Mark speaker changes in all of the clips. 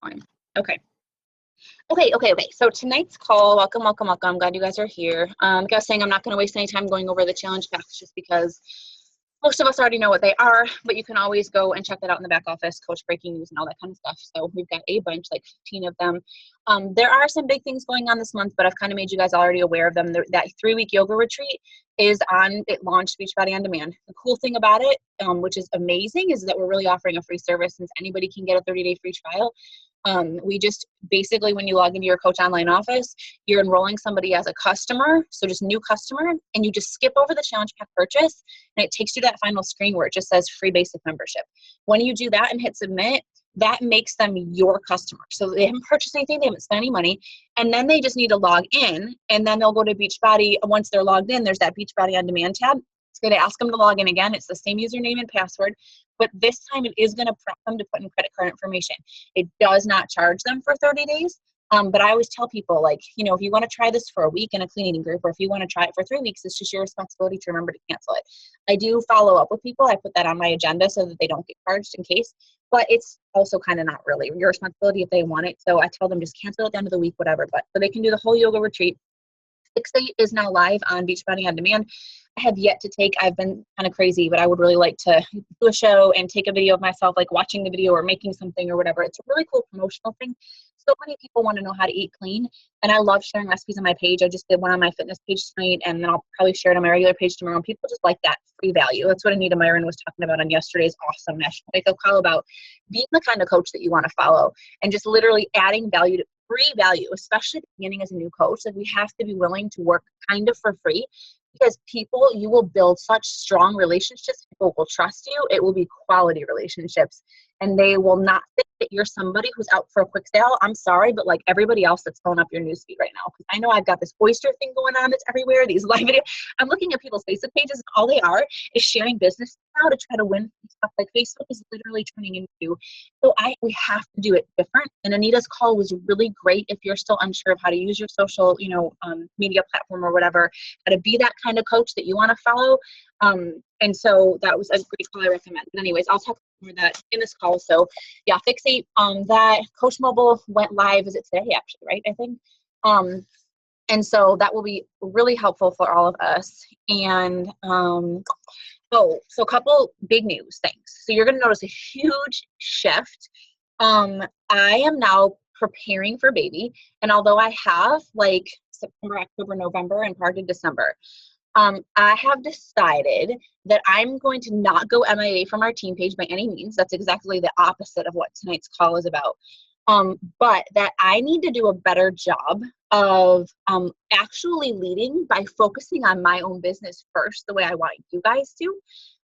Speaker 1: fine. Okay. Okay. So tonight's call, welcome. Glad you guys are here. Like I was saying, I'm not going to waste any time going over the challenge packs just because most of us already know what they are, but you can always go and check that out in the back office, Coach Breaking News and all that kind of stuff. So we've got a bunch, like 15 of them. There are some big things going on this month, but I've kind of made you guys already aware of them. That 3-week yoga retreat is on, it launched Beachbody On Demand. The cool thing about it, which is amazing, is that we're really offering a free service since anybody can get a 30-day free trial. We just basically, when you log into your Coach Online office, you're enrolling somebody as a customer, so just new customer, and you just skip over the challenge pack purchase, and it takes you to that final screen where it just says free basic membership. When you do that and hit submit, that makes them your customer. So they haven't purchased anything, they haven't spent any money, and then they just need to log in, and then they'll go to Beachbody. Once they're logged in, there's that Beachbody On Demand tab. It's going to ask them to log in again. It's the same username and password, but this time it is going to prompt them to put in credit card information. It does not charge them for 30 days. But I always tell people, like, you know, if you want to try this for a week in a clean eating group, or if you want to try it for 3 weeks, it's just your responsibility to remember to cancel it. I do follow up with people. I put that on my agenda so that they don't get charged in case, but it's also kind of not really your responsibility if they want it. So I tell them just cancel at the end of the week, whatever. But so they can do the whole yoga retreat. Fixate is now live on Beachbody On Demand. I have yet to take, I've been kind of crazy, but I would really like to do a show and take a video of myself, like watching the video or making something or whatever. It's a really cool promotional thing. So many people want to know how to eat clean, and I love sharing recipes on my page. I just did one on my fitness page tonight, and then I'll probably share it on my regular page tomorrow. And people just like that free value. That's what Anita Myron was talking about on yesterday's awesome National Wake Up Call, about being the kind of coach that you want to follow and just literally adding value to free value, especially at the beginning as a new coach. Like, we have to be willing to work kind of for free, because people, you will build such strong relationships. People will trust you. It will be quality relationships, and they will not think that you're somebody who's out for a quick sale. I'm sorry, but like everybody else that's filling up your newsfeed right now, because I know I've got this oyster thing going on that's everywhere, these live videos. I'm looking at people's Facebook pages, and all they are is sharing business now to try to win stuff. Like, Facebook is literally turning into, so we have to do it different. And Anita's call was really great if you're still unsure of how to use your social, media platform or whatever, how to be that kind of coach that you want to follow. And so that was a great call. I recommend. But anyways, I'll talk more that in this call. So yeah, Fixate, that Coach Mobile went live, is it today actually, right? I think. And so that will be really helpful for all of us. And so a couple big news things. So you're going to notice a huge shift. I am now preparing for baby. And although I have like September, October, November, and part of December, I have decided that I'm going to not go MIA from our team page by any means. That's exactly the opposite of what tonight's call is about. But that I need to do a better job of actually leading by focusing on my own business first, the way I want you guys to.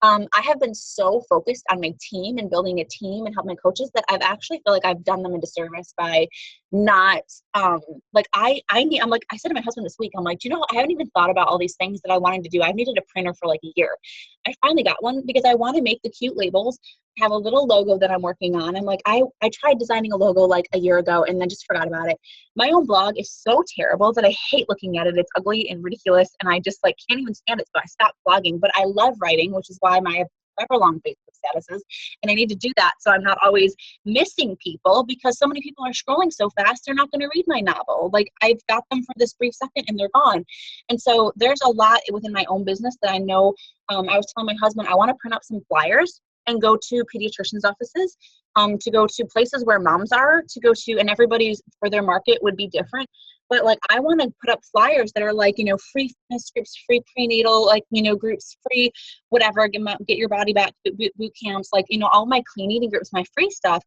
Speaker 1: I have been so focused on my team and building a team and helping my coaches that I've actually feel like I've done them a disservice by not, I'm like, I said to my husband this week, I'm like, I haven't even thought about all these things that I wanted to do. I've needed a printer for like a year. I finally got one because I want to make the cute labels, have a little logo that I'm working on. I'm like, I tried designing a logo like a year ago and then just forgot about it. My own blog is so terrible that I hate looking at it. It's ugly and ridiculous, and I just like can't even stand it. So I stopped blogging, but I love writing, which is why I have forever long Facebook statuses, and I need to do that so I'm not always missing people, because so many people are scrolling so fast they're not going to read my novel. Like, I've got them for this brief second and they're gone. And so there's a lot within my own business that I know. I was telling my husband I want to print out some flyers and go to pediatricians' offices, to go to places where moms are, to go to, and everybody's for their market would be different. But like, I want to put up flyers that are like, free fitness groups, free prenatal, like, groups, free whatever, get your body back boot camps, like, all my clean eating groups, my free stuff,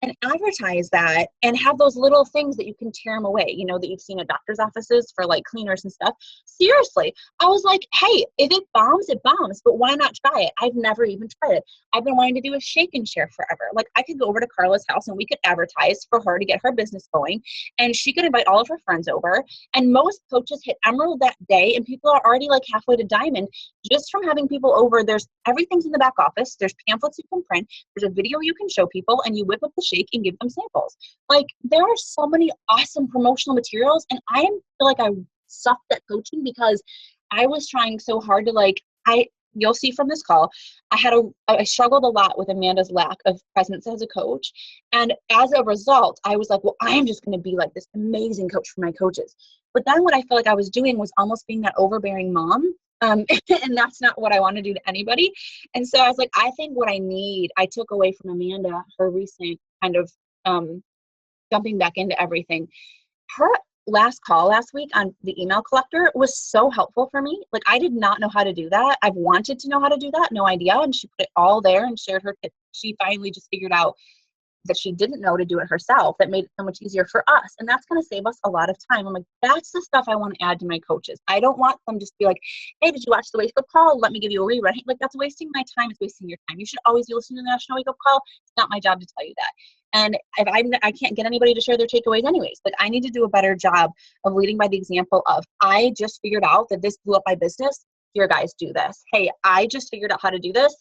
Speaker 1: and advertise that and have those little things that you can tear them away, that you've seen at doctor's offices for like cleaners and stuff. Seriously, I was like, hey, if it bombs, it bombs, but why not try it? I've never even tried it. I've been wanting to do a shake and share forever. Like, I could go over to Carla's house and we could advertise for her to get her business going, and she could invite all of her friends over, and most coaches hit emerald that day, and people are already like halfway to diamond just from having people over. Everything's in the back office. There's pamphlets you can print. There's a video you can show people, and you whip up the shake and give them samples. Like, there are so many awesome promotional materials, and I feel like I sucked at coaching because I was trying so hard to you'll see from this call, I struggled a lot with Amanda's lack of presence as a coach. And as a result, I was like, well, I am just going to be like this amazing coach for my coaches. But then what I felt like I was doing was almost being that overbearing mom. And that's not what I want to do to anybody. And so I was like, I think what I took away from Amanda, her recent kind of jumping back into everything. Her last call last week on the email collector was so helpful for me. Like, I did not know how to do that. I've wanted to know how to do that, no idea. And she put it all there and shared her tips. She finally just figured out that she didn't know to do it herself. That made it so much easier for us. And that's going to save us a lot of time. I'm like, that's the stuff I want to add to my coaches. I don't want them just to be like, hey, did you watch the wake up call? Let me give you a rerun. Like, that's wasting my time. It's wasting your time. You should always be listening to the national wake up call. It's not my job to tell you that. And if I can't get anybody to share their takeaways anyways, but I need to do a better job of leading by the example of, I just figured out that this blew up my business. Here, guys, do this. Hey, I just figured out how to do this.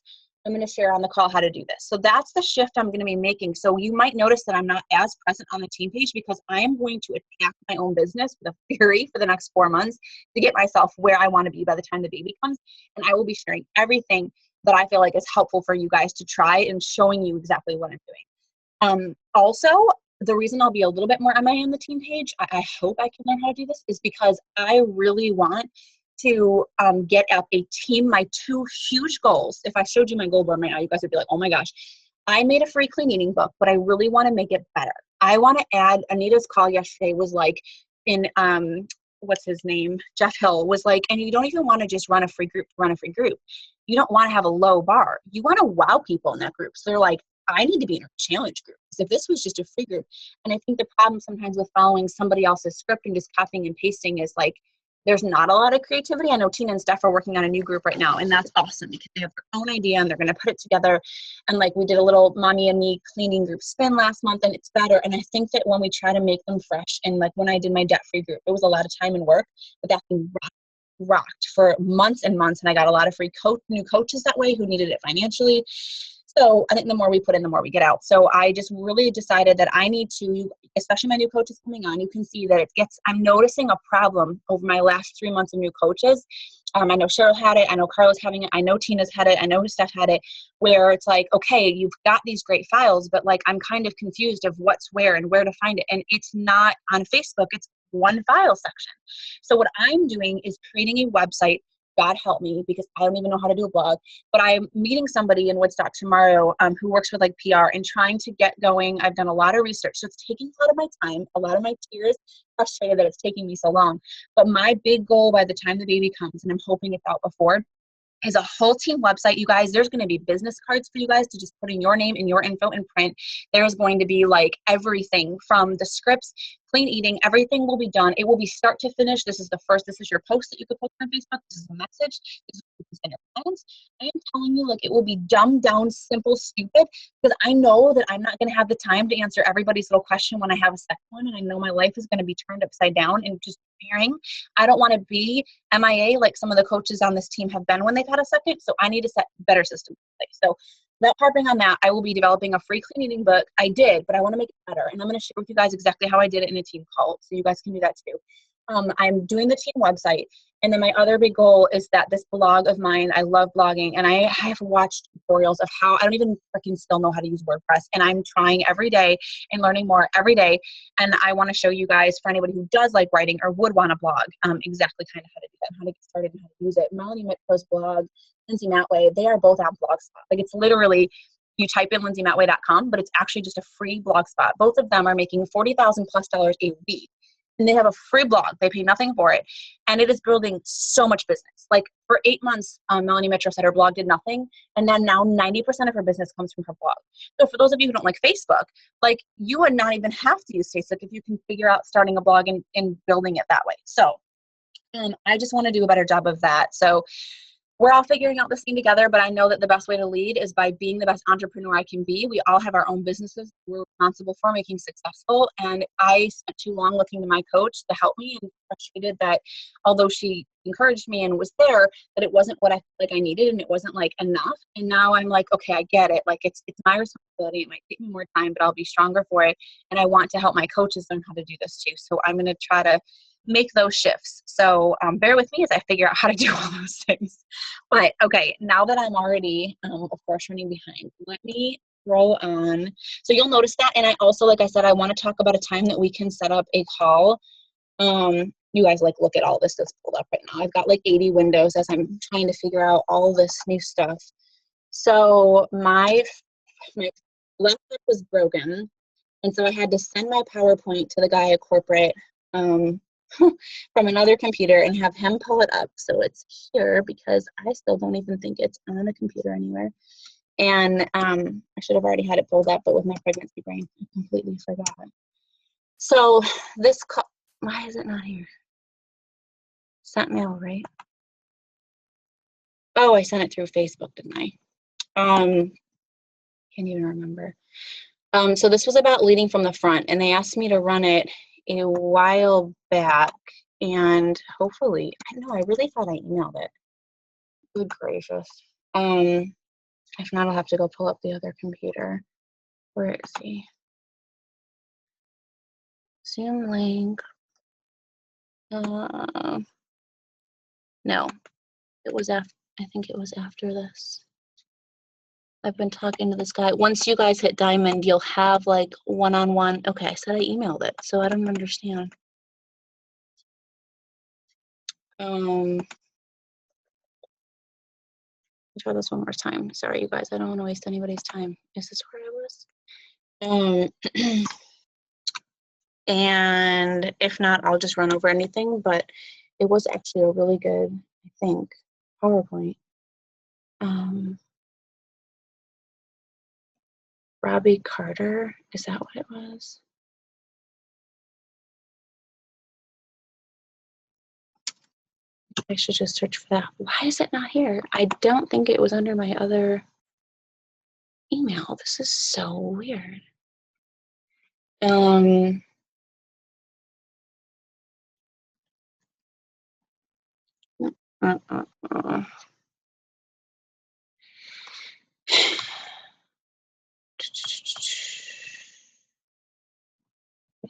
Speaker 1: I'm going to share on the call how to do this. So that's the shift I'm going to be making. So you might notice that I'm not as present on the team page because I am going to attack my own business with a fury for the next 4 months to get myself where I want to be by the time the baby comes. And I will be sharing everything that I feel like is helpful for you guys to try and showing you exactly what I'm doing. Also, the reason I'll be a little bit more MIA on the team page, I hope I can learn how to do this, is because I really want to get up a team. My 2 huge goals, if I showed you my goal board right now, you guys would be like, oh my gosh, I made a free clean eating book, but I really want to make it better. I want to add, Anita's call yesterday was like in, what's his name? Jeff Hill was like, and you don't even want to just run a free group to run a free group. You don't want to have a low bar. You want to wow people in that group. So they're like, I need to be in a challenge group. Because if this was just a free group, and I think the problem sometimes with following somebody else's script and just copying and pasting is like, there's not a lot of creativity. I know Tina and Steph are working on a new group right now, and that's awesome because they have their own idea and they're going to put it together. And like, we did a little mommy and me cleaning group spin last month, and it's better. And I think that when we try to make them fresh, and like when I did my debt-free group, it was a lot of time and work, but that thing rocked for months and months. And I got a lot of free new coaches that way who needed it financially. So I think the more we put in, the more we get out. So I just really decided that I need to, especially my new coaches coming on, you can see that I'm noticing a problem over my last 3 months of new coaches. I know Cheryl had it. I know Carla's having it. I know Tina's had it. I know Steph had it, where it's like, okay, you've got these great files, but like, I'm kind of confused of what's where and where to find it. And it's not on Facebook. It's one file section. So what I'm doing is creating a website. God help me, because I don't even know how to do a blog, but I'm meeting somebody in Woodstock tomorrow who works with like PR and trying to get going. I've done a lot of research, so it's taking a lot of my time, a lot of my tears, frustrated that it's taking me so long. But my big goal by the time the baby comes, and I'm hoping it's out before, is a whole team website. You guys, there's going to be business cards for you guys to just put in your name and your info in print. There's going to be like everything from the scripts, clean eating, everything will be done. It will be start to finish. This is your post that you could post on Facebook. This is a message. This is what you can send your clients. I am telling you, like, it will be dumbed down, simple, stupid, because I know that I'm not going to have the time to answer everybody's little question when I have a second one. And I know my life is going to be turned upside down and just preparing. I don't want to be MIA like some of the coaches on this team have been when they've had a second. So I need to set better systems in place. So without harping on that, I will be developing a free clean eating book. I did, but I want to make it better. And I'm going to share with you guys exactly how I did it in a team call. So you guys can do that too. I'm doing the team website. And then my other big goal is that this blog of mine, I love blogging, and I have watched tutorials of how, I don't even freaking still know how to use WordPress, and I'm trying every day and learning more every day. And I want to show you guys, for anybody who does like writing or would want to blog, exactly kind of how to do that, and how to get started and how to use it. Melanie Mitko's blog, Lindsay Matway, they are both on Blogspot. Like, it's literally, you type in lindsaymatway.com, but it's actually just a free blog spot. Both of them are making $40,000+ a week. And they have a free blog. They pay nothing for it. And it is building so much business. Like, for 8 months, Melanie Mitro said her blog did nothing. And then now 90% of her business comes from her blog. So for those of you who don't like Facebook, like, you would not even have to use Facebook if you can figure out starting a blog and building it that way. So I just want to do a better job of that. So we're all figuring out this thing together, but I know that the best way to lead is by being the best entrepreneur I can be. We all have our own businesses we're responsible for making successful. And I spent too long looking to my coach to help me, and frustrated that although she encouraged me and was there, that it wasn't what I felt like I needed, and it wasn't like enough. And now I'm like, okay, I get it. Like, it's my responsibility. It might take me more time, but I'll be stronger for it. And I want to help my coaches learn how to do this too. So I'm going to try to make those shifts. So bear with me as I figure out how to do all those things. But okay, now that I'm already, of course, running behind, let me throw on. So you'll notice that. And I also, like I said, I want to talk about a time that we can set up a call. You guys, like, look at all this that's pulled up right now. I've got like 80 windows as I'm trying to figure out all this new stuff. So my laptop was broken. And so I had to send my PowerPoint to the guy at corporate from another computer and have him pull it up. So it's here because I still don't even think it's on a computer anywhere. And I should have already had it pulled up, but with my pregnancy brain, I completely forgot. So this call, why is it not here? Sent mail, right? Oh, I sent it through Facebook, didn't I? Can't even remember. So this was about leading from the front, and they asked me to run it a while back, and hopefully, I don't know, I really thought I emailed it. Good gracious. If not, I'll have to go pull up the other computer. Where is he? Zoom link. No, it was after, I think it was after this. I've been talking to this guy. Once you guys hit diamond, you'll have like one-on-one. Okay, I said I emailed it, so I don't understand. Let's try this one more time. Sorry, you guys, I don't want to waste anybody's time. Is this where I was? And if not, I'll just run over anything, but it was actually a really good, I think, PowerPoint. Robbie Carter, is that what it was? I should just search for that. Why is it not here? I don't think it was under my other email. This is so weird. Let me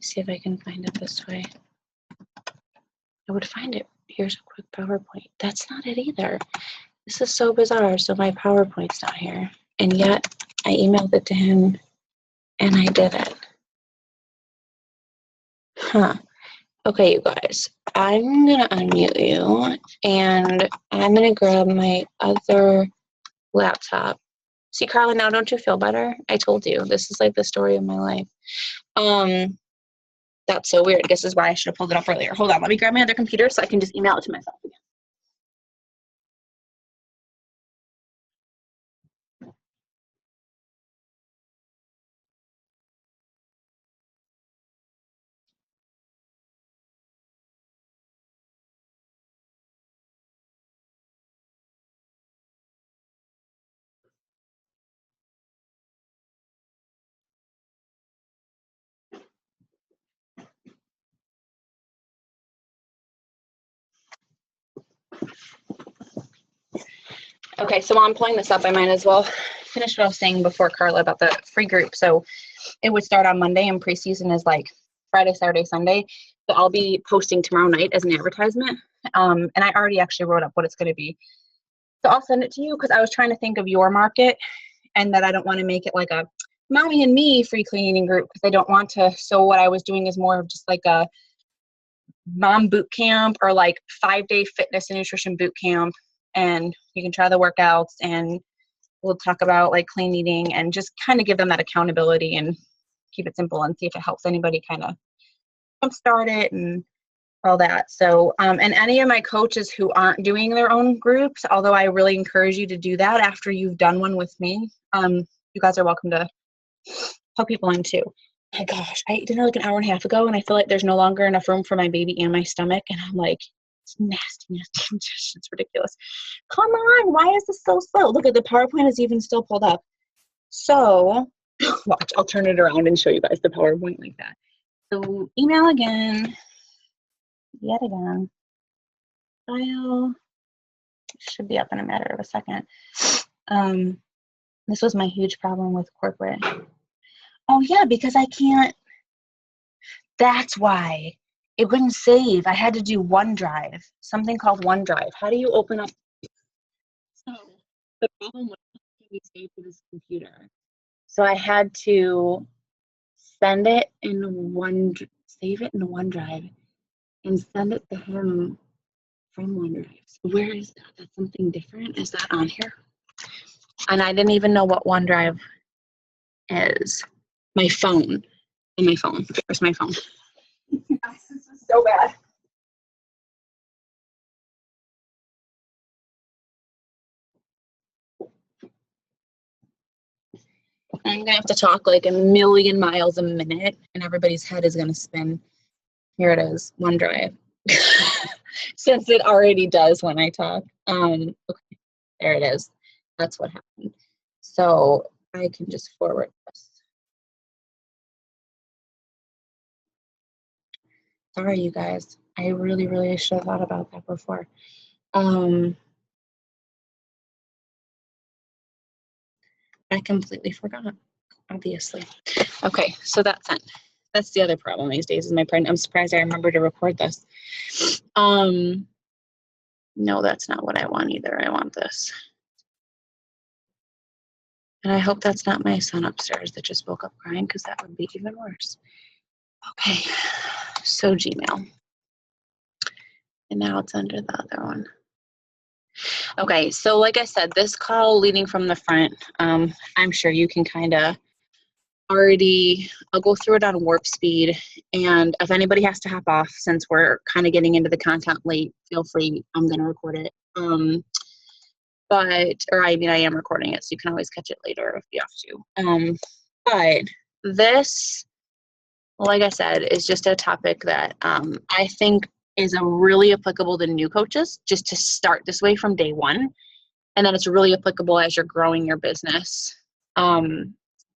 Speaker 1: see if I can find it this way. I would find it. Here's a quick PowerPoint. That's not it either. This is so bizarre. So my PowerPoint's not here. And yet I emailed it to him and I did it. Huh. Okay, you guys. I'm going to unmute you and I'm going to grab my other laptop. See, Carla, now don't you feel better? I told you. This is like the story of my life. That's so weird. This is why I should have pulled it up earlier. Hold on. Let me grab my other computer so I can just email it to myself again. Okay, so while I'm pulling this up, I might as well finish what I was saying before, Carla, about the free group. So it would start on Monday and preseason is like Friday, Saturday, Sunday. So I'll be posting tomorrow night as an advertisement. And I already actually wrote up what it's going to be. So I'll send it to you because I was trying to think of your market and that I don't want to make it like a mommy and me free cleaning group because I don't want to. So what I was doing is more of just like a mom boot camp or like 5-day fitness and nutrition boot camp. And you can try the workouts and we'll talk about like clean eating and just kind of give them that accountability and keep it simple and see if it helps anybody kind of jumpstart it and all that. So, and any of my coaches who aren't doing their own groups, although I really encourage you to do that after you've done one with me, you guys are welcome to help people in too. My gosh, I ate dinner like an hour and a half ago and I feel like there's no longer enough room for my baby and my stomach. And I'm like, it's nasty. It's ridiculous. Come on, why is this so slow? Look at the PowerPoint is even still pulled up. So watch, I'll turn it around and show you guys the PowerPoint like that. So email again, yet again. File should be up in a matter of a second. This was my huge problem with corporate. Oh yeah, because I can't. That's why it wouldn't save. I had to do OneDrive, something called OneDrive. How do you open up? So the problem was it was saved to this computer. So I had to send it in save it in OneDrive and send it to him from OneDrive. So where is that? That's something different. Is that on here? And I didn't even know what OneDrive is. My phone. In my phone. Where's my phone? This is so bad. I'm going to have to talk like a million miles a minute, and everybody's head is going to spin. Here it is, OneDrive. Since it already does when I talk. Okay, there it is. That's what happened. So I can just forward this. Sorry, you guys. I really should have thought about that before. I completely forgot, obviously. Okay, so that's it. That's the other problem these days is my brain. I'm surprised I remember to record this. No, that's not what I want either. I want this. And I hope that's not my son upstairs that just woke up crying, because that would be even worse. Okay, so Gmail. And now it's under the other one. Okay, so like I said, this call leading from the front, I'm sure you can kind of already, I'll go through it on warp speed. And if anybody has to hop off, since we're kind of getting into the content late, feel free, I'm going to record it. I am recording it, so you can always catch it later if you have to. But this, like I said, is just a topic that I think is a really applicable to new coaches, just to start this way from day one. And then it's really applicable as you're growing your business.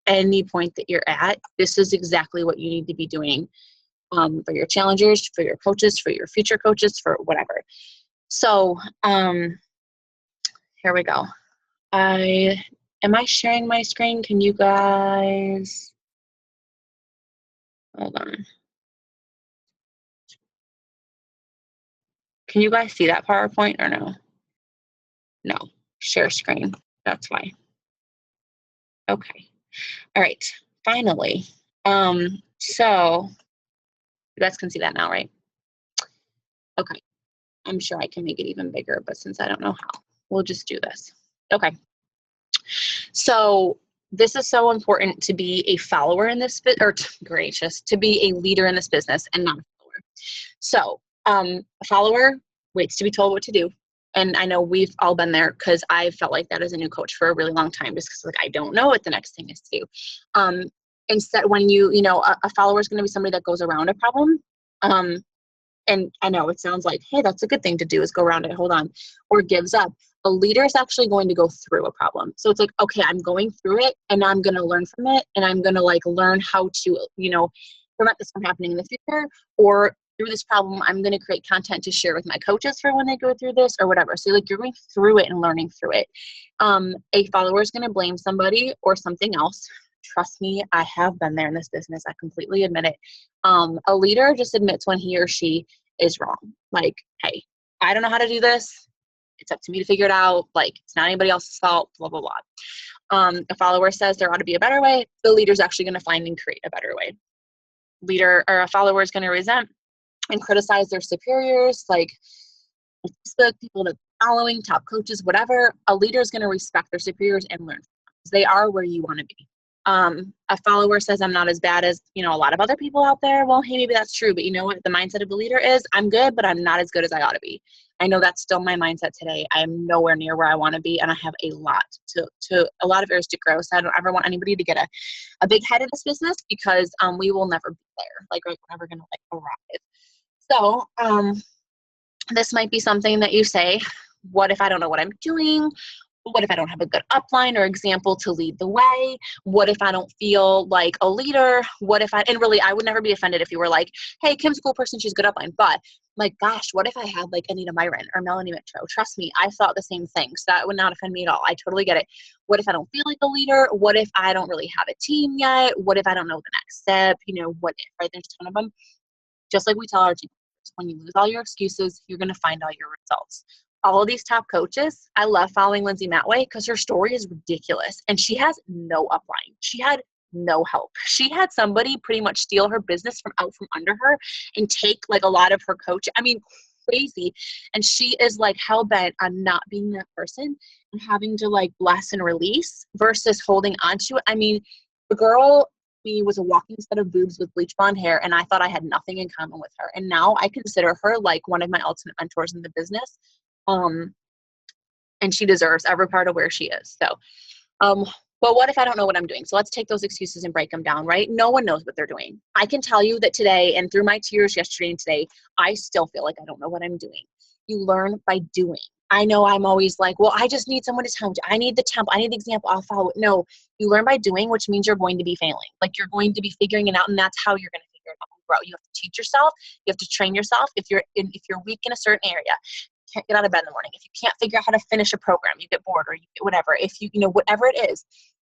Speaker 1: Any point that you're at, this is exactly what you need to be doing for your challengers, for your coaches, for your future coaches, for whatever. So here we go. Am I sharing my screen? Can you guys, hold on. Can you guys see that PowerPoint or no? No, share screen, that's why. Okay, all right, finally. So you guys can see that now, right? Okay, I'm sure I can make it even bigger, but since I don't know how, we'll just do this. Okay, so this is so important to be a follower in this, to be a leader in this business and not a follower. So a follower waits to be told what to do. And I know we've all been there, because I felt like that as a new coach for a really long time, just because like I don't know what the next thing is to do. Instead, when a follower is going to be somebody that goes around a problem. And I know it sounds like, hey, that's a good thing to do, is go around it, hold on, or gives up. A leader is actually going to go through a problem. So it's like, okay, I'm going through it, and I'm going to learn from it, and I'm going to learn how to, prevent this from happening in the future, or through this problem, I'm going to create content to share with my coaches for when they go through this or whatever. So you're going through it and learning through it. A follower is going to blame somebody or something else. Trust me, I have been there in this business. I completely admit it. A leader just admits when he or she is wrong. Like, hey, I don't know how to do this. It's up to me to figure it out. Like, it's not anybody else's fault, blah, blah, blah. A follower says there ought to be a better way. The leader's actually going to find and create a better way. A follower is going to resent and criticize their superiors, like Facebook, people that are following, top coaches, whatever. A leader is going to respect their superiors and learn from them, because they are where you want to be. A follower says, I'm not as bad as, a lot of other people out there. Well, hey, maybe that's true, but you know what? The mindset of a leader is, I'm good, but I'm not as good as I ought to be. I know that's still my mindset today. I am nowhere near where I want to be, and I have a lot a lot of areas to grow. So I don't ever want anybody to get a big head in this business, because we will never be there. Like, we're never going to arrive. So this might be something that you say, what if I don't know what I'm doing? What if I don't have a good upline or example to lead the way? What if I don't feel like a leader? And really, I would never be offended if you were like, hey, Kim's a cool person, she's a good upline. But like, gosh, what if I had like Anita Myron or Melanie Mitro? Trust me, I thought the same thing. So that would not offend me at all. I totally get it. What if I don't feel like a leader? What if I don't really have a team yet? What if I don't know the next step? What if, right? There's a ton of them. just like we tell our team, when you lose all your excuses, you're going to find all your results. All of these top coaches, I love following Lindsay Matway because her story is ridiculous and she has no upline. She had no help. She had somebody pretty much steal her business from out from under her and take like a lot of her coach. I mean, crazy. And she is like hell bent on not being that person and having to like bless and release versus holding on to it. I mean, the girl me was a walking set of boobs with bleach blonde hair, and I thought I had nothing in common with her. And now I consider her like one of my ultimate mentors in the business. And she deserves every part of where she is. So, but what if I don't know what I'm doing? So let's take those excuses and break them down, right? No one knows what they're doing. I can tell you that today and through my tears yesterday and today, I still feel like I don't know what I'm doing. You learn by doing. I know I'm always like, well, I just need someone to tell me. I need the template. I need the example. I'll follow it. No, you learn by doing, which means you're going to be failing. Like you're going to be figuring it out, and that's how you're going to figure it out and grow. You have to teach yourself. You have to train yourself. If you're weak in a certain area, can't get out of bed in the morning, if you can't figure out how to finish a program, you get bored or you get whatever, if you know, whatever it is,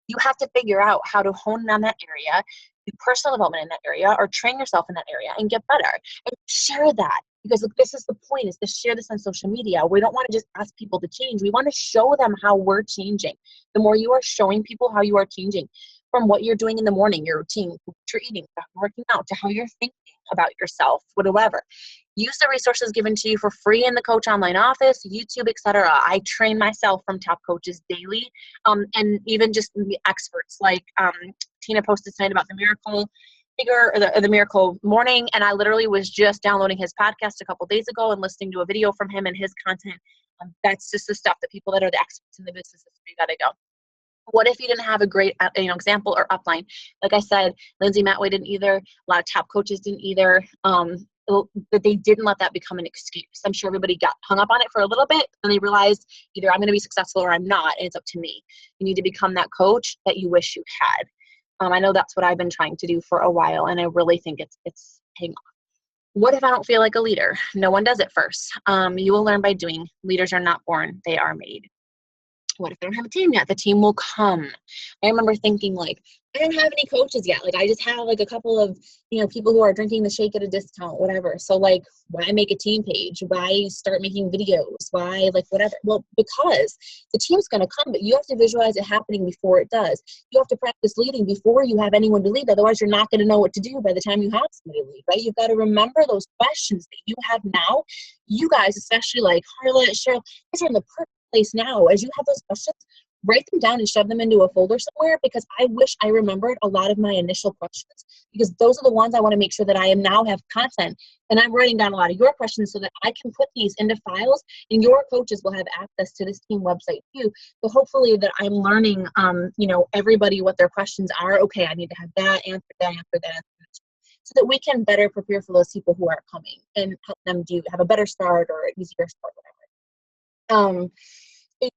Speaker 1: you have to figure out how to hone in on that area, do personal development in that area, or train yourself in that area and get better and share that. Because look, this is the point, is to share this on social media. We don't want to just ask people to change. We want to show them how we're changing. The more you are showing people how you are changing, from what you're doing in the morning, your routine, what you're eating, working out, to how you're thinking about yourself, whatever. Use the resources given to you for free in the Coach Online Office, YouTube, etc. I train myself from top coaches daily, and even just the experts like Tina posted tonight about the Miracle Figure or the Miracle Morning, and I literally was just downloading his podcast a couple days ago and listening to a video from him and his content. That's just the stuff that people that are the experts in the business, you got to go. What if you didn't have a great example or upline? Like I said, Lindsay Matway didn't either. A lot of top coaches didn't either. That they didn't let that become an excuse. I'm sure everybody got hung up on it for a little bit, and they realized either I'm going to be successful or I'm not, and it's up to me. You need to become that coach that you wish you had. I know that's what I've been trying to do for a while, and I really think it's paying off. What if I don't feel like a leader? No one does it first. You will learn by doing. Leaders are not born, they are made. What if I don't have a team yet? The team will come. I remember thinking like, I don't have any coaches yet. Like I just have like a couple of, people who are drinking the shake at a discount, whatever. So like, why make a team page? Why start making videos? Why like whatever? Well, because the team's going to come, but you have to visualize it happening before it does. You have to practice leading before you have anyone to lead. Otherwise, you're not going to know what to do by the time you have somebody to lead, right? You've got to remember those questions that you have now. You guys, especially like Harlot, Cheryl, guys are in the perfect place now. As you have those questions, write them down and shove them into a folder somewhere, because I wish I remembered a lot of my initial questions, because those are the ones I want to make sure that I am now have content, and I'm writing down a lot of your questions so that I can put these into files, and your coaches will have access to this team website too. So hopefully that I'm learning, everybody what their questions are. Okay, I need to have that, answer that, so that we can better prepare for those people who are coming and help them have a better start or an easier start, whatever. You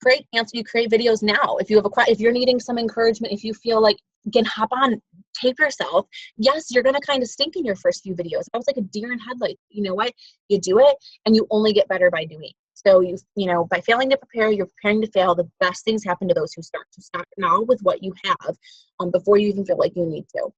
Speaker 1: create videos now. If you're needing some encouragement, if you feel like, again, hop on, tape yourself. Yes, you're going to kind of stink in your first few videos. I was like a deer in headlights. You know what? You do it, and you only get better by doing. So by failing to prepare, you're preparing to fail. The best things happen to those who start. To start now with what you have, before you even feel like you need to.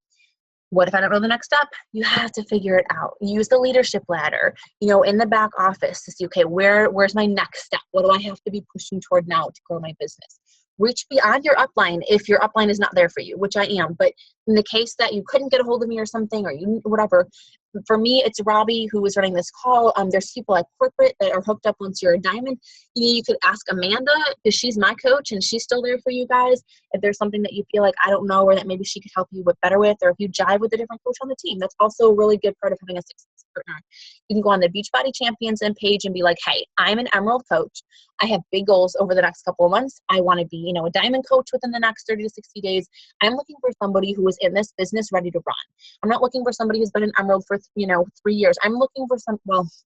Speaker 1: What if I don't know the next step? You have to figure it out. Use the leadership ladder, in the back office to see, okay, where's my next step? What do I have to be pushing toward now to grow my business? Reach beyond your upline if your upline is not there for you, which I am. But in the case that you couldn't get a hold of me or something, or whatever, for me, it's Robbie who was running this call. There's people at corporate that are hooked up once you're a diamond. You could ask Amanda, because she's my coach and she's still there for you guys. If there's something that you feel like I don't know, or that maybe she could help you better with, or if you jive with a different coach on the team, that's also a really good part of having a success partner. You can go on the Beachbody Champions page and be like, hey, I'm an Emerald coach. I have big goals over the next couple of months. I want to be, a diamond coach within the next 30 to 60 days. I'm looking for somebody who is in this business ready to run. I'm not looking for somebody who's been an Emerald for, 3 years. I'm looking for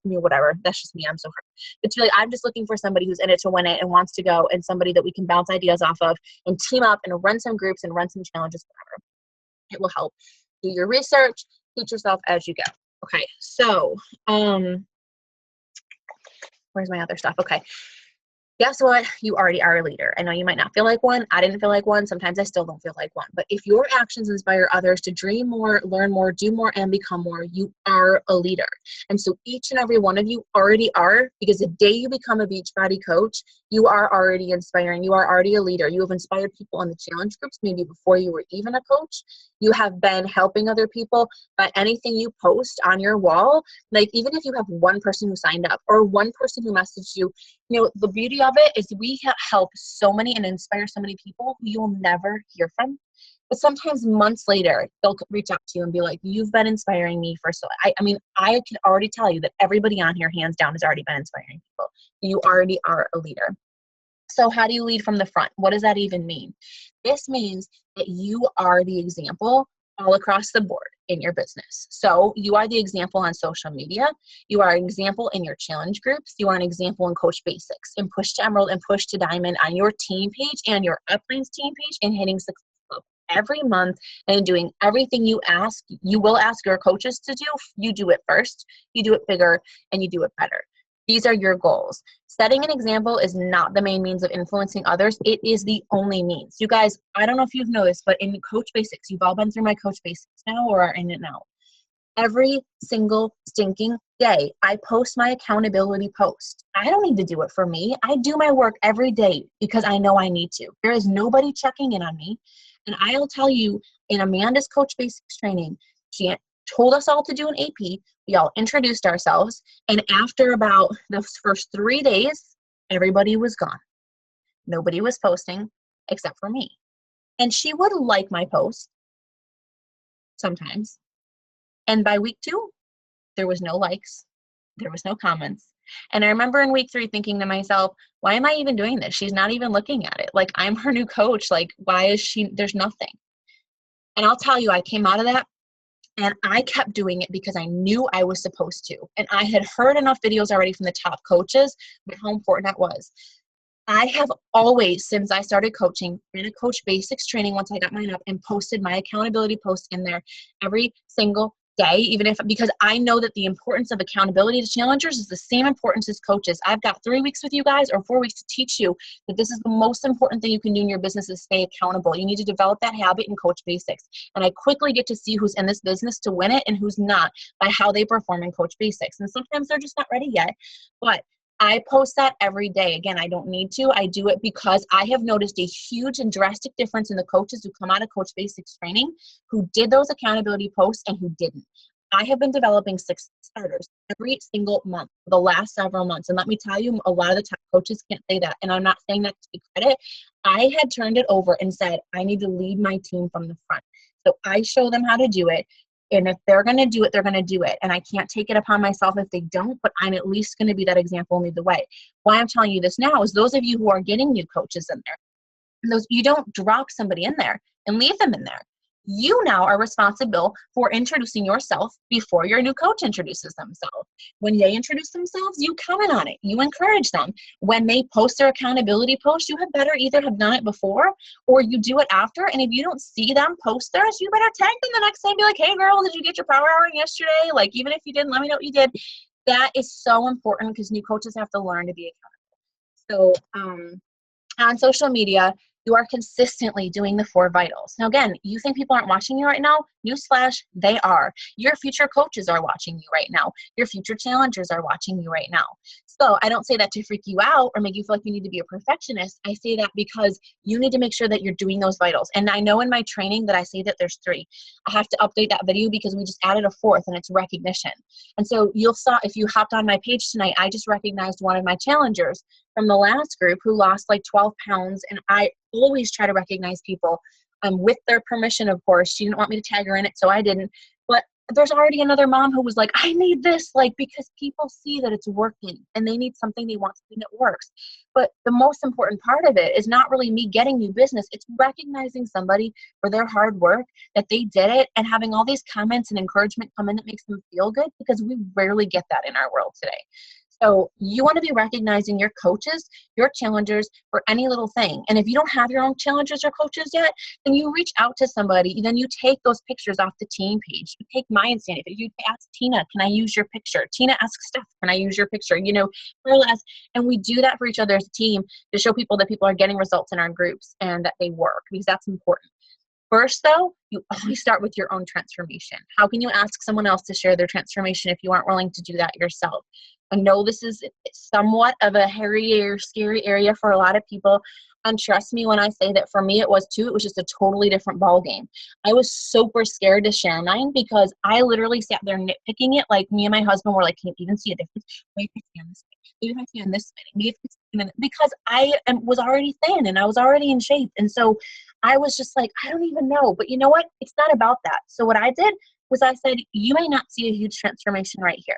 Speaker 1: whatever. That's just me. I'm so hurt. But I'm just looking for somebody who's in it to win it and wants to go, and somebody that we can bounce ideas off of and team up and run some groups and run some challenges, whatever. It will help. Do your research, teach yourself as you go. Okay. So, where's my other stuff? Okay. guess what? You already are a leader. I know you might not feel like one. I didn't feel like one. Sometimes I still don't feel like one. But if your actions inspire others to dream more, learn more, do more, and become more, you are a leader. And so each and every one of you already are, because the day you become a Beachbody coach, you are already inspiring. You are already a leader. You have inspired people in the challenge groups, maybe before you were even a coach. You have been helping other people by anything you post on your wall. Like, even if you have one person who signed up or one person who messaged you, you know, the beauty of it is we help so many and inspire so many people who you'll never hear from. But sometimes months later, they'll reach out to you and be like, you've been inspiring me for so, I mean, I can already tell you that everybody on here, hands down, has already been inspiring people. You already are a leader. So how do you lead from the front? What does that even mean? This means that you are the example all across the board in your business. So you are the example on social media. You are an example in your challenge groups. You are an example in Coach Basics, in Push to Emerald and Push to Diamond, on your team page and your uplines team page, and hitting Success Club every month and doing everything you will ask your coaches to do. You do it first, you do it bigger, and you do it better. These are your goals. Setting an example is not the main means of influencing others. It is the only means. You guys, I don't know if you've noticed, but in Coach Basics, you've all been through my Coach Basics now or are in it now. Every single stinking day, I post my accountability post. I don't need to do it for me. I do my work every day because I know I need to. There is nobody checking in on me. And I'll tell you, in Amanda's Coach Basics training, she told us all to do an AP. We all introduced ourselves. And after about the first 3 days, everybody was gone. Nobody was posting except for me. And she would like my post sometimes. And by week 2, there was no likes. There was no comments. And I remember in week 3 thinking to myself, why am I even doing this? She's not even looking at it. Like, I'm her new coach. Like, why is she, there's nothing. And I'll tell you, I came out of that and I kept doing it because I knew I was supposed to. And I had heard enough videos already from the top coaches about how important that was. I have always, since I started coaching, been a Coach Basics training once I got mine up and posted my accountability post in there every single day, because I know that the importance of accountability to challengers is the same importance as coaches. I've got 3 weeks with you guys or 4 weeks to teach you that this is the most important thing you can do in your business is stay accountable. You need to develop that habit in Coach Basics. And I quickly get to see who's in this business to win it and who's not by how they perform in Coach Basics. And sometimes they're just not ready yet, but I post that every day. Again, I don't need to. I do it because I have noticed a huge and drastic difference in the coaches who come out of Coach Basics training, who did those accountability posts and who didn't. I have been developing 6 starters every single month for the last several months. And let me tell you, a lot of the top coaches can't say that. And I'm not saying that to take credit. I had turned it over and said, I need to lead my team from the front. So I show them how to do it. And if they're going to do it, they're going to do it. And I can't take it upon myself if they don't, but I'm at least going to be that example and lead the way. Why I'm telling you this now is those of you who are getting new coaches in there, you don't drop somebody in there and leave them in there. You now are responsible for introducing yourself before your new coach introduces themselves. When they introduce themselves, you comment on it. You encourage them. When they post their accountability post, you had better either have done it before or you do it after. And if you don't see them post theirs, you better tag them the next day and be like, hey girl, did you get your power hour yesterday? Like, even if you didn't, let me know what you did. That is so important because new coaches have to learn to be accountable. So on social media, you are consistently doing the 4 vitals. Now, again, you think people aren't watching you right now? Newsflash, they are. Your future coaches are watching you right now. Your future challengers are watching you right now. So I don't say that to freak you out or make you feel like you need to be a perfectionist. I say that because you need to make sure that you're doing those vitals. And I know in my training that I say that there's 3. I have to update that video because we just added a 4th and it's recognition. And so you'll saw, if you hopped on my page tonight, I just recognized one of my challengers from the last group who lost like 12 pounds. And I always try to recognize people with their permission, of course. She didn't want me to tag her in it, so I didn't. But there's already another mom who was like, I need this, like, because people see that it's working and they need something, they want something that works. But the most important part of it is not really me getting new business. It's recognizing somebody for their hard work, that they did it, and having all these comments and encouragement come in that makes them feel good, because we rarely get that in our world today. So you want to be recognizing your coaches, your challengers for any little thing. And if you don't have your own challengers or coaches yet, then you reach out to somebody. Then you take those pictures off the team page. You take my Sandy. If you ask Tina, can I use your picture? Tina asks Steph, can I use your picture? And we do that for each other as a team to show people that people are getting results in our groups and that they work, because that's important. First, though, you always start with your own transformation. How can you ask someone else to share their transformation if you aren't willing to do that yourself? I know this is somewhat of a hairy or scary area for a lot of people. And trust me when I say that for me it was too. It was just a totally different ball game. I was super scared to share mine because I literally sat there nitpicking it. Like, me and my husband were like, can you even see a difference? Wait, if I see on this side. Maybe if I see on this side. Maybe if it's because I was already thin and I was already in shape. And so I was just like, I don't even know. But you know what? It's not about that. So what I did was I said, you may not see a huge transformation right here.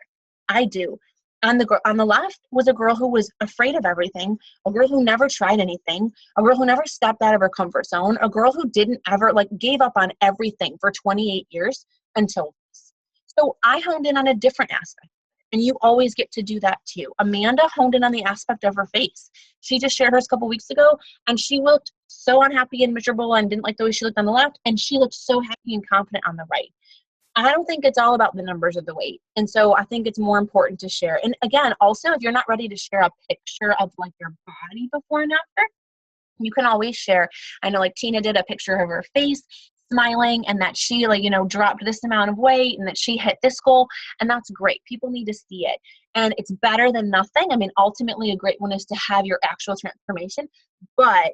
Speaker 1: I do. On the left was a girl who was afraid of everything, a girl who never tried anything, a girl who never stepped out of her comfort zone, a girl who didn't ever, gave up on everything for 28 years until this. So I honed in on a different aspect. And you always get to do that too. Amanda honed in on the aspect of her face. She just shared hers a couple weeks ago, and she looked so unhappy and miserable and didn't like the way she looked on the left, and she looked so happy and confident on the right. I don't think it's all about the numbers of the weight. And so I think it's more important to share. And again, also, if you're not ready to share a picture of your body before and after, you can always share. I know Tina did a picture of her face smiling and that she dropped this amount of weight and that she hit this goal, and that's great. People need to see it, and it's better than nothing. I mean, ultimately a great one is to have your actual transformation, but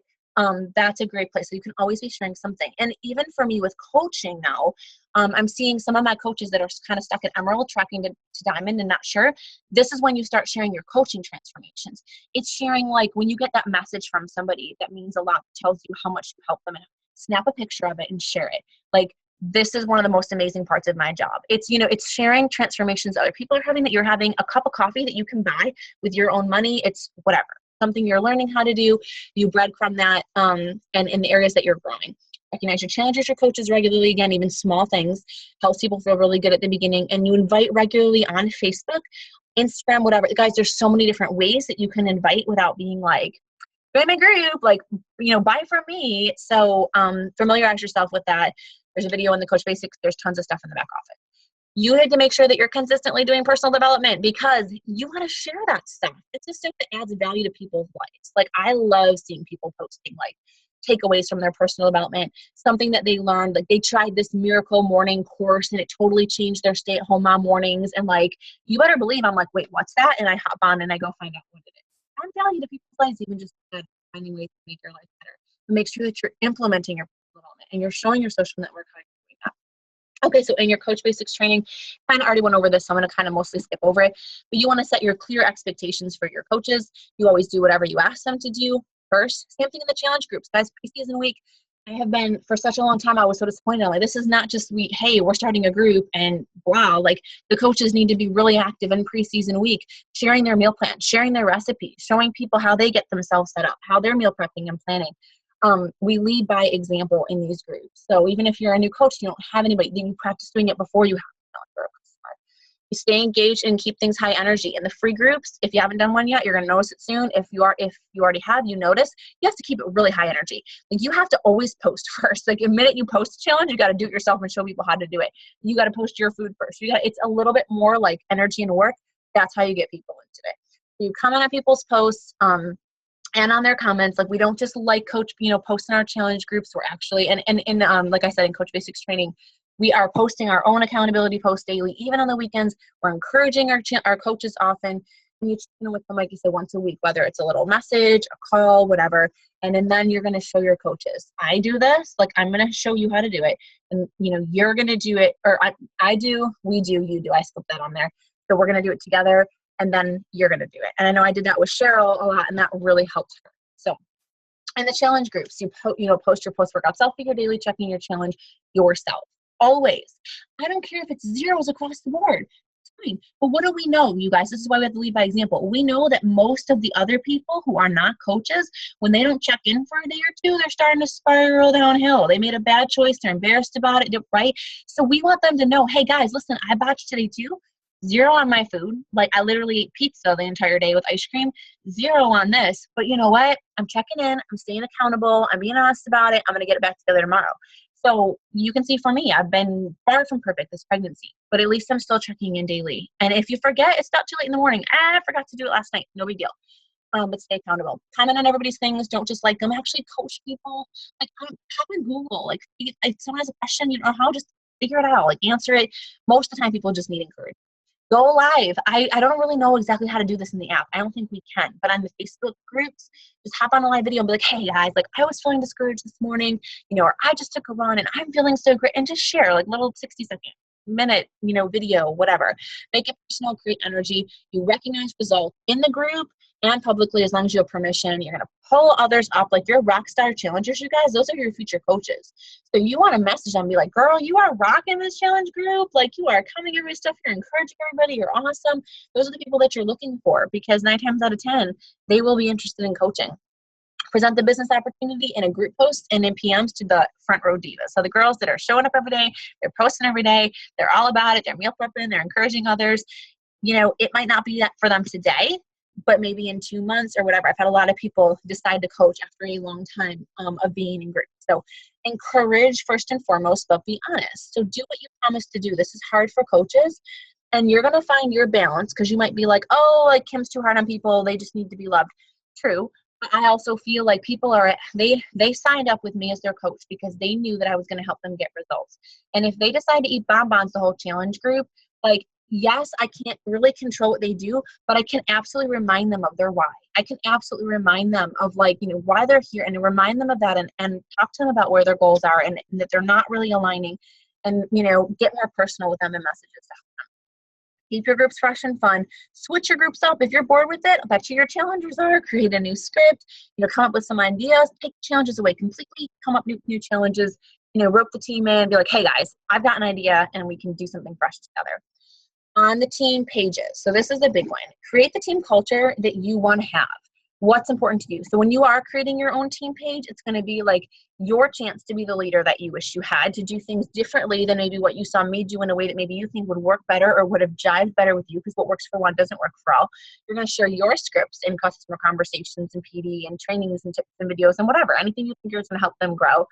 Speaker 1: that's a great place. So you can always be sharing something. And even for me with coaching now, I'm seeing some of my coaches that are kind of stuck at Emerald, tracking to Diamond and not sure. This is when you start sharing your coaching transformations. It's sharing when you get that message from somebody that means a lot, tells you how much you help them, and snap a picture of it and share it. This is one of the most amazing parts of my job. It's sharing transformations other people are having, that you're having a cup of coffee that you can buy with your own money. It's whatever. Something you're learning how to do, you breadcrumb that, and in the areas that you're growing. Recognize your challengers, your coaches regularly. Again, even small things helps people feel really good at the beginning. And you invite regularly on Facebook, Instagram, whatever. Guys, there's so many different ways that you can invite without being join my group, buy from me. So familiarize yourself with that. There's a video in the Coach Basics. There's tons of stuff in the back office. You need to make sure that you're consistently doing personal development because you want to share that stuff. It's just stuff that adds value to people's lives. I love seeing people posting takeaways from their personal development, something that they learned. They tried this miracle morning course and it totally changed their stay-at-home mom mornings. And you better believe I'm wait, what's that? And I hop on and I go find out what it is. Add value to people's lives, even just finding ways to make your life better. But make sure that you're implementing your personal development and you're showing your social network how you're doing that. Okay, so in your Coach Basics training, kind of already went over this, so I'm going to kind of mostly skip over it. But you want to set your clear expectations for your coaches. You always do whatever you ask them to do first. Same thing in the challenge groups. Guys, preseason week, I have been, for such a long time, I was so disappointed. This is not just hey, we're starting a group and wow, the coaches need to be really active in preseason week, sharing their meal plan, sharing their recipes, showing people how they get themselves set up, how they're meal prepping and planning. We lead by example in these groups. So even if you're a new coach, you don't have anybody, then you practice doing it before you have to. You stay engaged and keep things high energy. In the free groups, if you haven't done one yet, you're going to notice it soon. If you already have, you notice, you have to keep it really high energy. You have to always post first. The minute you post a challenge, you got to do it yourself and show people how to do it. You got to post your food first. It's a little bit more energy and work. That's how you get people into it. So you comment on people's posts, and on their comments. We don't just coach, post in our challenge groups. We're actually, and like I said, in Coach Basics training, we are posting our own accountability posts daily, even on the weekends. We're encouraging our coaches often. And you check in with them, like you said, once a week, whether it's a little message, a call, whatever. And then you're going to show your coaches. I do this. I'm going to show you how to do it. And, you're going to do it. Or I do, we do, you do. I slipped that on there. So we're going to do it together. And then you're going to do it. And I know I did that with Cheryl a lot, and that really helped her. So in the challenge groups, you post your post-workout selfie, your daily checking your challenge yourself. Always. I don't care if it's zeros across the board. It's fine. But what do we know, you guys? This is why we have to lead by example. We know that most of the other people who are not coaches, when they don't check in for a day or two, they're starting to spiral downhill. They made a bad choice. They're embarrassed about it, right? So we want them to know, hey, guys, listen, I botched today too. 0 on my food. Like I literally ate pizza the entire day with ice cream, 0 on this. But you know what? I'm checking in, I'm staying accountable, I'm being honest about it. I'm going to get it back together tomorrow. So you can see for me, I've been far from perfect this pregnancy, but at least I'm still checking in daily. And if you forget, it's not too late in the morning. I forgot to do it last night. No big deal. But stay accountable. Comment on everybody's things. Don't just like them. Actually coach people. Like have a Google. Like if someone has a question, you don't know how, just figure it out. Like answer it. Most of the time people just need encouragement. Go live. I don't really know exactly how to do this in the app. I don't think we can. But on the Facebook groups, just hop on a live video and be like, hey guys, like I was feeling discouraged this morning, or I just took a run and I'm feeling so great. And just share like little 60-second, minute, video, whatever. Make it personal, create energy. You recognize results in the group and publicly as long as you have permission. You're going to pull others up. Like your rock star challengers, you guys, those are your future coaches. So you want to message them, be like, girl, you are rocking this challenge group. Like you are coming every stuff. You're encouraging everybody. You're awesome. Those are the people that you're looking for because 9 times out of 10, they will be interested in coaching. Present the business opportunity in a group post and in PMs to the front row divas. So the girls that are showing up every day, they're posting every day, they're all about it, they're meal prepping, they're encouraging others. It might not be that for them today, but maybe in 2 months or whatever. I've had a lot of people decide to coach after a long time of being in groups. So encourage first and foremost, but be honest. So do what you promised to do. This is hard for coaches. And you're going to find your balance because you might be like, oh, like Kim's too hard on people. They just need to be loved. True. But I also feel like people they signed up with me as their coach because they knew that I was going to help them get results. And if they decide to eat bonbons the whole challenge group, like, yes, I can't really control what they do, but I can absolutely remind them of their why. I can absolutely remind them of why they're here and remind them of that and talk to them about where their goals are and that they're not really aligning and, get more personal with them in messages. Keep your groups fresh and fun. Switch your groups up. If you're bored with it, I bet you your challengers are. Create a new script. Come up with some ideas. Take challenges away completely. Come up with new challenges. Rope the team in. Be like, hey guys, I've got an idea and we can do something fresh together. On the team pages. So this is a big one. Create the team culture that you want to have. What's important to you. So when you are creating your own team page, it's going to be like your chance to be the leader that you wish you had, to do things differently than maybe what you saw me do in a way that maybe you think would work better or would have jived better with you, because what works for one doesn't work for all. You're going to share your scripts in customer conversations and PD and trainings and tips and videos and whatever, anything you think is going to help them grow.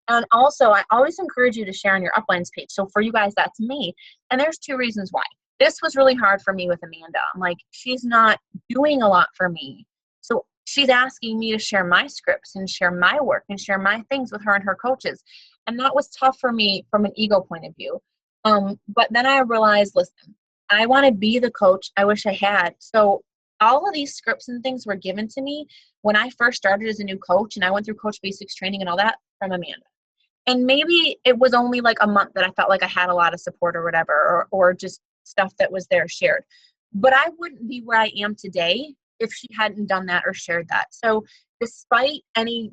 Speaker 1: And also, I always encourage you to share on your uplines page. So for you guys, that's me. And there's 2 reasons why. This was really hard for me with Amanda. I'm like, she's not doing a lot for me. So she's asking me to share my scripts and share my work and share my things with her and her coaches. And that was tough for me from an ego point of view. But then I realized, listen, I want to be the coach I wish I had. So all of these scripts and things were given to me when I first started as a new coach, and I went through Coach Basics training and all that from Amanda. And maybe it was only like a month that I felt like I had a lot of support or whatever, or just stuff that was there shared. But I wouldn't be where I am today if she hadn't done that or shared that. So despite any,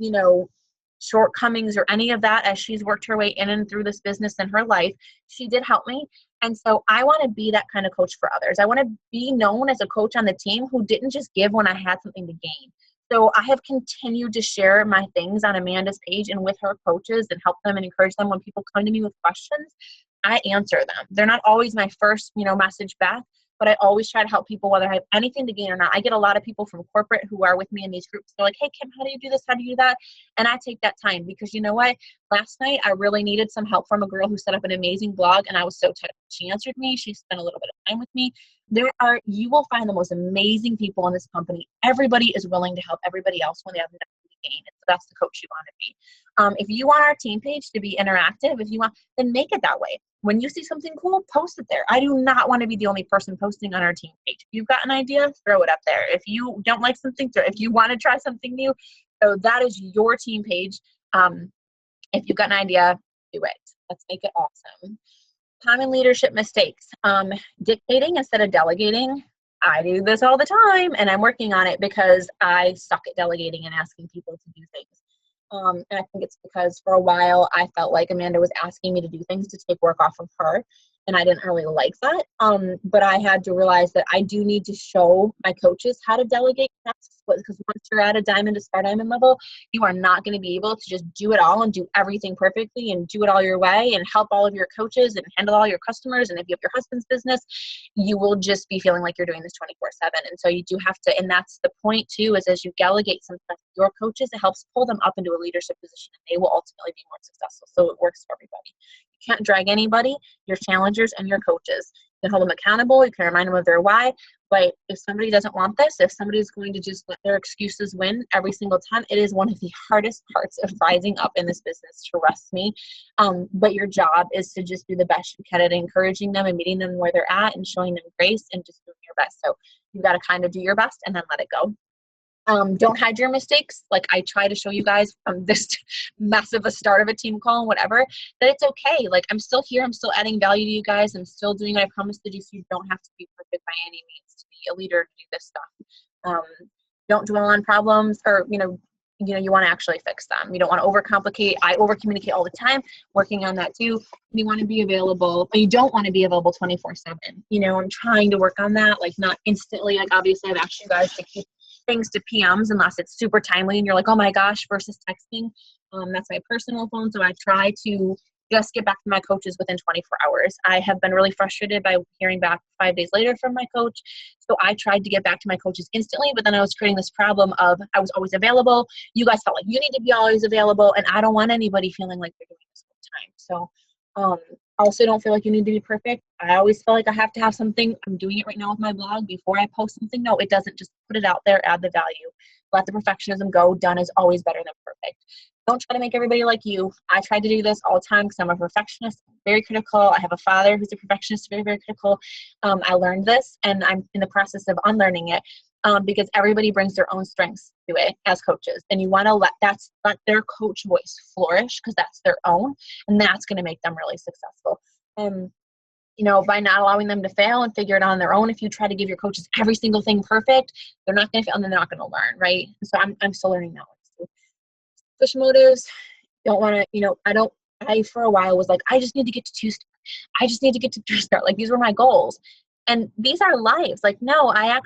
Speaker 1: shortcomings or any of that, as she's worked her way in and through this business in her life, she did help me. And so I want to be that kind of coach for others. I want to be known as a coach on the team who didn't just give when I had something to gain. So I have continued to share my things on Amanda's page and with her coaches and help them and encourage them when people come to me with questions. I answer them. They're not always my first, message back, but I always try to help people whether I have anything to gain or not. I get a lot of people from corporate who are with me in these groups. They're like, hey, Kim, how do you do this? How do you do that? And I take that time because you know what? Last night, I really needed some help from a girl who set up an amazing blog, and I was so touched. She answered me. She spent a little bit of time with me. You will find the most amazing people in this company. Everybody is willing to help everybody else when they have nothing to gain. So that's the coach you want to be. If you want our team page to be interactive, then make it that way. When you see something cool, post it there. I do not want to be the only person posting on our team page. If you've got an idea, throw it up there. If you don't like something, if you want to try something new, so that is your team page. If you've got an idea, do it. Let's make it awesome. Common leadership mistakes. Dictating instead of delegating. I do this all the time, and I'm working on it because I suck at delegating and asking people to do things. And I think it's because for a while I felt like Amanda was asking me to do things to take work off of her. and I didn't really like that. But I had to realize that I do need to show my coaches how to delegate tasks, because once you're at a diamond to star diamond level, you are not going to be able to just do it all and do everything perfectly and do it all your way and help all of your coaches and handle all your customers. And if you have your husband's business, you will just be feeling like you're doing this 24/7. And so you do have to, and that's the point too, is as you delegate some stuff to your coaches, it helps pull them up into a leadership position, and they will ultimately be more successful. So it works for everybody. You can't drag anybody, your challengers and your coaches. You can hold them accountable, you can remind them of their why, but if somebody doesn't want this, if somebody's going to just let their excuses win every single time, it is one of the hardest parts of rising up in this business, trust me. But your job is to just do the best you can at encouraging them and meeting them where they're at and showing them grace and just doing your best. So you've got to kind of do your best and then let it go. Don't hide your mistakes. Like I try to show you guys from this massive a start of a team call and whatever, that it's okay. Like I'm still here. I'm still adding value to you guys. I'm still doing what I promised to do. So you don't have to be perfect by any means to be a leader, to do this stuff. Don't dwell on problems, or, you want to actually fix them. You don't want to overcomplicate. I overcommunicate all the time, working on that too. You want to be available, but you don't want to be available 24/7. I'm trying to work on that, like not instantly. Like obviously I've asked you guys to keep things to PMs unless it's super timely and you're like, oh my gosh, versus texting. That's my personal phone. So I try to just get back to my coaches within 24 hours. I have been really frustrated by hearing back 5 days later from my coach. So I tried to get back to my coaches instantly, but then I was creating this problem of I was always available. You guys felt like you need to be always available, and I don't want anybody feeling like they're doing this all the time. So also don't feel like you need to be perfect. I always feel like I have to have something. I'm doing it right now with my blog before I post something. No, it doesn't. Just put it out there, add the value. Let the perfectionism go. Done is always better than perfect. Don't try to make everybody like you. I try to do this all the time because I'm a perfectionist, very critical. I have a father who's a perfectionist, very, very critical. I learned this, and I'm in the process of unlearning it. Because everybody brings their own strengths to it as coaches, and you want to let their coach voice flourish, because that's their own, and that's going to make them really successful. By not allowing them to fail and figure it out on their own. If you try to give your coaches every single thing perfect, they're not going to fail, and then they're not going to learn, right? So I'm still learning that one. Push motives. Don't want to. I for a while was like, I just need to get to 2-star. I just need to get to 3-star. Like these were my goals. And these are lives. Like, no, I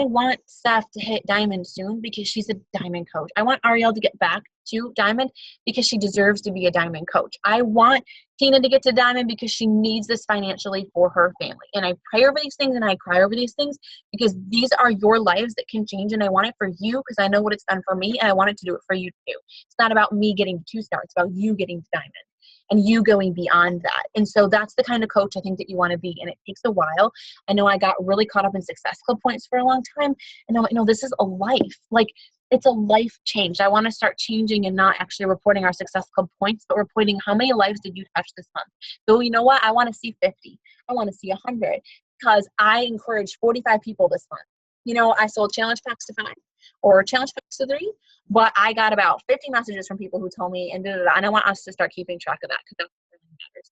Speaker 1: want Steph to hit diamond soon because she's a diamond coach. I want Ariel to get back to diamond because she deserves to be a diamond coach. I want Tina to get to diamond because she needs this financially for her family. And I pray over these things and I cry over these things because these are your lives that can change. And I want it for you because I know what it's done for me, and I want it to do it for you too. It's not about me getting to 2-star. It's about you getting to diamond and you going beyond that. And so that's the kind of coach I think that you want to be. And it takes a while. I know I got really caught up in Success Club points for a long time. And I'm like, no, this is a life. Like, it's a life change. I want to start changing and not actually reporting our Success Club points, but reporting how many lives did you touch this month. So you know what? I want to see 50. I want to see 100 because I encouraged 45 people this month. I sold challenge packs to 5 or challenge packs to 3, but I got about 50 messages from people who told me and I want us to start keeping track of that because that's what really matters.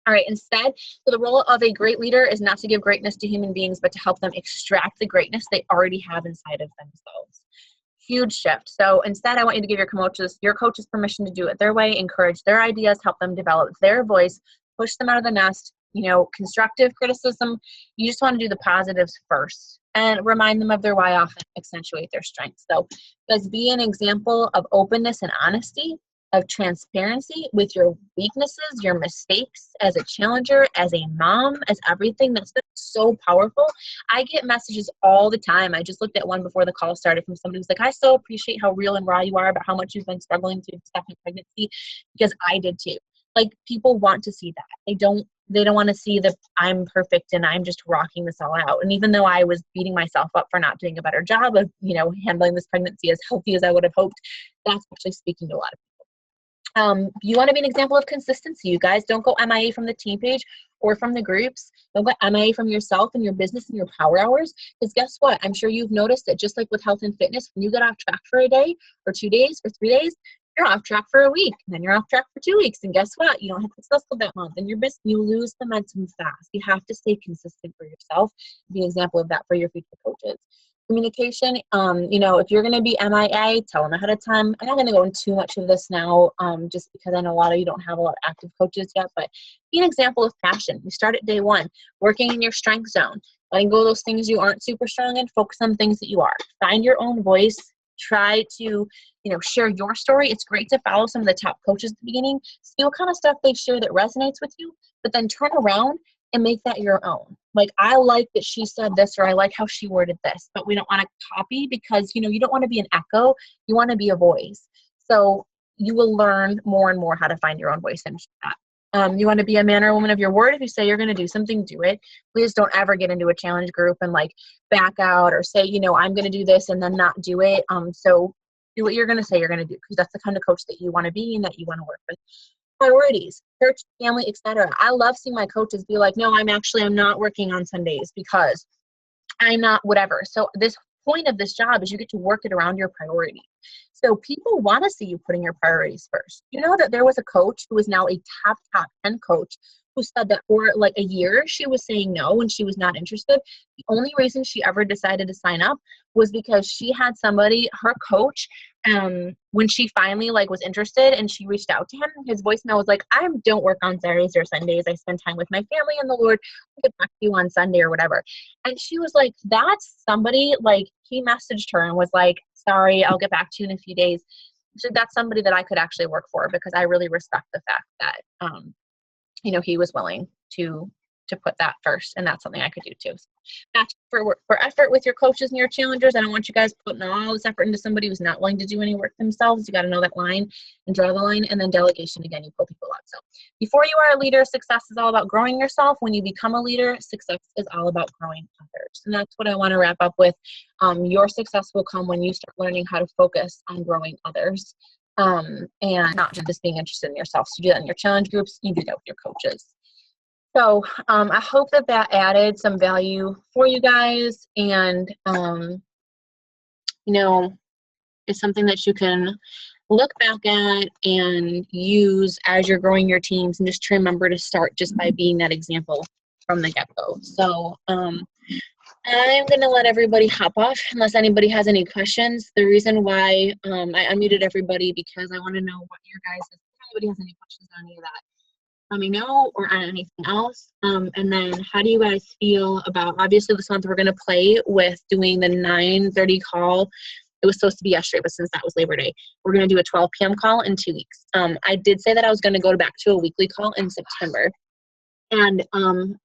Speaker 1: All right, instead, so the role of a great leader is not to give greatness to human beings, but to help them extract the greatness they already have inside of themselves. Huge shift. So instead, I want you to give your coaches permission to do it their way, encourage their ideas, help them develop their voice, push them out of the nest. Constructive criticism, you just want to do the positives first and remind them of their why, often accentuate their strengths. So let's be an example of openness and honesty, of transparency with your weaknesses, your mistakes as a challenger, as a mom, as everything. That's been so powerful. I get messages all the time. I just looked at one before the call started from somebody who's like, I so appreciate how real and raw you are about how much you've been struggling through stuff in pregnancy, because I did too. Like, people want to see that. They don't want to see that I'm perfect and I'm just rocking this all out. And even though I was beating myself up for not doing a better job of, handling this pregnancy as healthy as I would have hoped, that's actually speaking to a lot of people. You want to be an example of consistency, you guys. Don't go MIA from the team page or from the groups. Don't go MIA from yourself and your business and your power hours. Because guess what? I'm sure you've noticed that just like with health and fitness, when you get off track for a day or 2 days or 3 days, you're off track for a week, and then you're off track for 2 weeks. And guess what? You don't have successful that month, and you lose momentum fast. You have to stay consistent for yourself. Be an example of that for your future coaches. communication. You know, if you're going to be MIA, tell them ahead of time. I'm not going to go into too much of this now, just because I know a lot of you don't have a lot of active coaches yet, but be an example of passion. You start at day one, working in your strength zone, letting go of those things you aren't super strong in, focus on things that you are. Find your own voice. Try to, you know, share your story. It's great to follow some of the top coaches at the beginning, see what kind of stuff they share that resonates with you, but then turn around and make that your own. Like, I like that she said this, or I like how she worded this, but we don't want to copy, because, you know, you don't want to be an echo. You want to be a voice. So you will learn more and more how to find your own voice and that. You want to be a man or woman of your word. If you say you're going to do something, do it. Please don't ever get into a challenge group and like back out or say, you know, I'm going to do this and then not do it. So do what you're going to say you're going to do, because that's the kind of coach that you want to be and that you want to work with. Priorities, church, family, etc. I love seeing my coaches be like, no, I'm not working on Sundays because I'm not whatever. So this point of this job is you get to work it around your priority. So people want to see you putting your priorities first. You know that there was a coach who is now a top 10 coach who said that for like a year she was saying no and she was not interested. The only reason she ever decided to sign up was because she had somebody, her coach, when she finally like was interested and she reached out to him, his voicemail was like, I don't work on Saturdays or Sundays. I spend time with my family and the Lord. I'll get back to you on Sunday or whatever. And she was like, that's somebody, like, he messaged her and was like, sorry, I'll get back to you in a few days. So that's somebody that I could actually work for, because I really respect the fact that, you know, he was willing to put that first, and that's something I could do too. Match for effort with your coaches and your challengers. I don't want you guys putting all this effort into somebody who's not willing to do any work themselves. You got to know that line and draw the line. And then delegation, again, you pull people out. So before you are a leader, success is all about growing yourself. When you become a leader, success is all about growing others. And that's what I want to wrap up with. Your success will come when you start learning how to focus on growing others, and not just being interested in yourself. So you do that in your challenge groups, you do that with your coaches. So I hope that added some value for you guys, and you know, it's something that you can look back at and use as you're growing your teams, and just to remember to start just by being that example from the get-go. So I'm going to let everybody hop off unless anybody has any questions. The reason why I unmuted everybody, because I want to know what your guys, if anybody has any questions on any of that, let me know, or on anything else. And then how do you guys feel about, obviously this month we're going to play with doing the 9:30 call. It was supposed to be yesterday, but since that was Labor Day, we're going to do a 12 p.m. call in 2 weeks. I did say that I was going to go back to a weekly call in September. And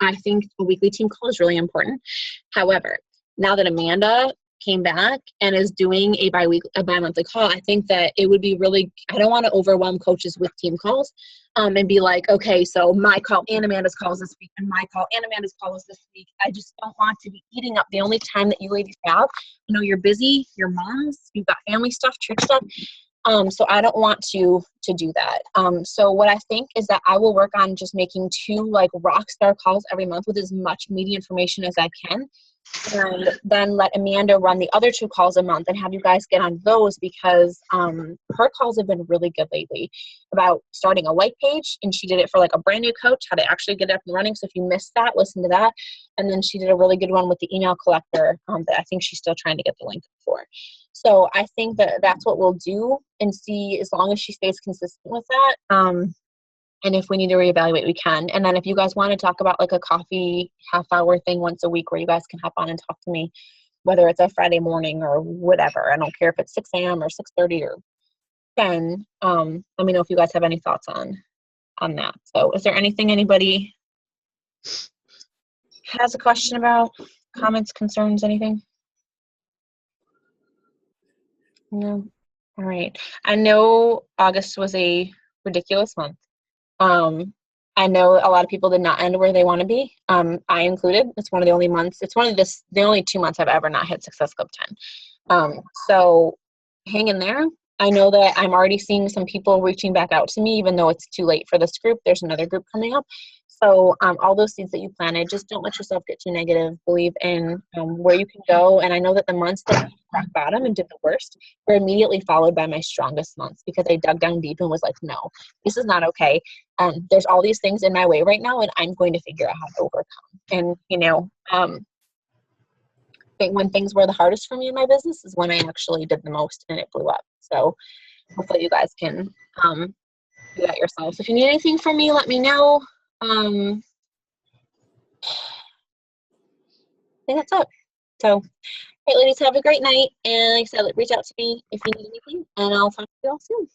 Speaker 1: I think a weekly team call is really important. However, now that Amanda came back and is doing a bi-monthly call, I think that it would be really, I don't want to overwhelm coaches with team calls and be like, okay, so my call and Amanda's calls this week, and my call and Amanda's calls this week. I just don't want to be eating up the only time that you ladies have. You know, you're busy, you're moms, you've got family stuff, church stuff. So I don't want to do that. So what I think is that I will work on just making 2 like rock star calls every month with as much media information as I can. And then let Amanda run the other 2 calls a month and have you guys get on those, because her calls have been really good lately about starting a white page, and she did it for like a brand new coach, how to actually get it up and running. So if you missed that, listen to that. And then she did a really good one with the email collector that I think she's still trying to get the link for. So I think that that's what we'll do, and see, as long as she stays consistent with that. And if we need to reevaluate, we can. And then if you guys want to talk about like a coffee half-hour thing once a week where you guys can hop on and talk to me, whether it's a Friday morning or whatever, I don't care if it's 6 a.m. or 6:30 or 10, let me know if you guys have any thoughts on that. So is there anything anybody has a question about? Comments, concerns, anything? No? All right. I know August was a ridiculous month. I know a lot of people did not end where they want to be. I included. It's one of the only months. It's the only 2 months I've ever not hit Success Club 10. So hang in there. I know that I'm already seeing some people reaching back out to me, even though it's too late for this group. There's another group coming up. So all those seeds that you planted, just don't let yourself get too negative. Believe in where you can go. And I know that the months that rock bottom and did the worst were immediately followed by my strongest months, because I dug down deep and was like, no, this is not okay. There's all these things in my way right now, and I'm going to figure out how to overcome. And, you know, think when things were the hardest for me in my business is when I actually did the most and it blew up. So hopefully you guys can do that yourselves. If you need anything from me, let me know. I think that's it. So, hey, ladies, have a great night. And like I said, reach out to me if you need anything, and I'll talk to you all soon.